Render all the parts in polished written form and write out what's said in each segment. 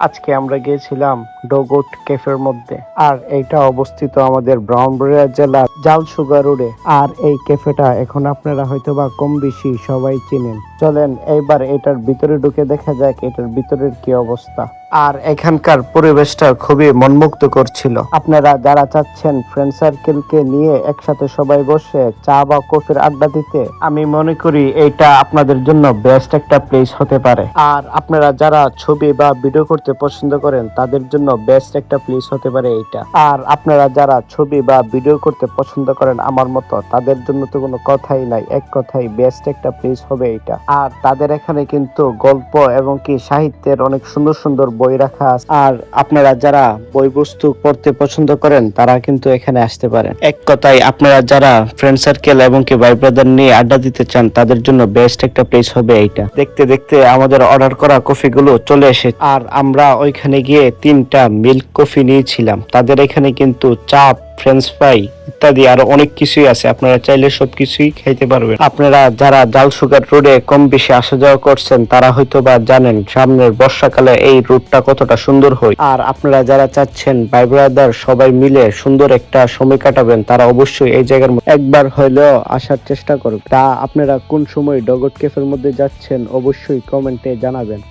আজকে আমরা গিয়েছিলাম ডোগোট ক্যাফের মধ্যে, আর এইটা অবস্থিত আমাদের ব্রাহ্মণবাড়িয়া জেলার জালসুগা রোডে। আর এই ক্যাফেটা এখন আপনারা হয়তোবা কম বেশি সবাই চিনেন। চলেন এইবার এটার ভিতরে ঢুকে দেখা যাক এটার ভিতরের কি অবস্থা। আর এখানকার পরিবেশটা খুবই মনমুগ্ধকর ছিল। আপনারা যারা চাচ্ছেন ফ্রেন্ড সার্কেলকে নিয়ে একসাথে সবাই বসে চা বা কফির আড্ডা দিতে, আমি মনে করি এইটা আপনাদের জন্য বেস্ট একটা প্লেস হতে পারে। আর আপনারা যারা ছবি বা ভিডিও করতে পছন্দ করেন তাদের জন্য বেস্ট একটা প্লেস হতে পারে এইটা। আর আপনারা যারা ছবি বা ভিডিও করতে পছন্দ করেন আমার মতো, তাদের জন্য তো কোনো কথাই নাই, এক কথাই বেস্ট একটা প্লেস হবে এইটা। আর তাদের এখানে কিন্তু গল্প এবং কি সাহিত্যের অনেক সুন্দর সুন্দর বই রাখা আছে। আর আপনারা যারা বই বস্তু পড়তে পছন্দ করেন তারা কিন্তু এখানে আসতে পারেন। এক কথায় আপনারা যারা ফ্রেন্ড সার্কেল এবং কি ভাই ব্রাদার নিয়ে আড্ডা দিতে চান তাদের জন্য বেস্ট একটা প্লেস হবে এইটা। দেখতে দেখতে আমাদের অর্ডার করা কফি গুলো চলে এসে, আর আমরা ওইখানে গিয়ে 3টা মিল্ক কফি নিয়েছিলাম। তাদের এখানে কিন্তু চা, ফ্রেঞ্চ ফ্রাই ইত্যাদি আরো অনেক কিছুই আছে, আপনারা চাইলে সবকিছুই খাইতে পারবেন। আপনারা যারা জালসুগার রোডে কম বেশি আসা যাওয়া করছেন তারা হয়তো বা জানেন সামনের বর্ষাকালে এই রোডটা কতটা সুন্দর হয়। আর আপনারা যারা চাচ্ছেন ভাই ব্রাদার সবাই মিলে সুন্দর একটা সময় কাটাবেন, তারা অবশ্যই এই জায়গার একবার হলেও আসার চেষ্টা করবেন। তা আপনারা কোন সময় ডগট ক্যাফের মধ্যে যাচ্ছেন অবশ্যই কমেন্টে জানাবেন।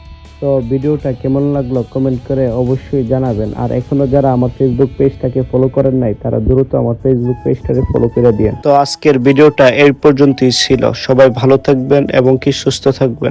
তো ভিডিওটা কেমন লাগলো কমেন্ট করে অবশ্যই জানাবেন। আর এখনো যারা আমার ফেসবুক পেজটাকে ফলো করেন নাই তারা দ্রুত আমার ফেসবুক পেজটাকে ফলো করে দিন। তো আজকের ভিডিওটা এই পর্যন্তই ছিল। সবাই ভালো থাকবেন এবং কি সুস্থ থাকবেন।